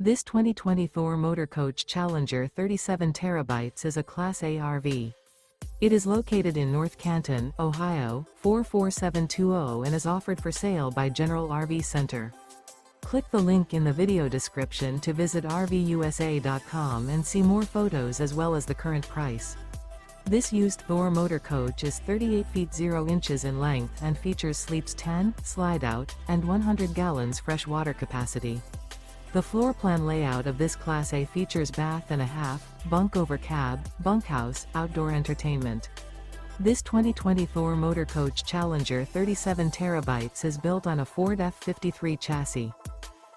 This 2020 Thor Motor Coach Challenger 37 TB is a Class A RV. It is located in North Canton, Ohio, 44720 and is offered for sale by General RV Center. Click the link in the video description to visit RVUSA.com and see more photos as well as the current price. This used Thor Motor Coach is 38 feet 0 inches in length and features sleeps 10, slide-out, and 100 gallons fresh water capacity. The floor plan layout of this Class A features bath and a half, bunk over cab, bunkhouse, outdoor entertainment. This 2020 Thor Motor Coach Challenger 37 TB is built on a Ford F53 chassis.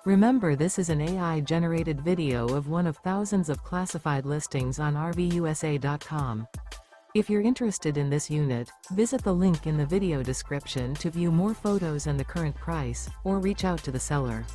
Remember, this is an AI-generated video of one of thousands of classified listings on RVUSA.com. If you're interested in this unit, visit the link in the video description to view more photos and the current price, or reach out to the seller.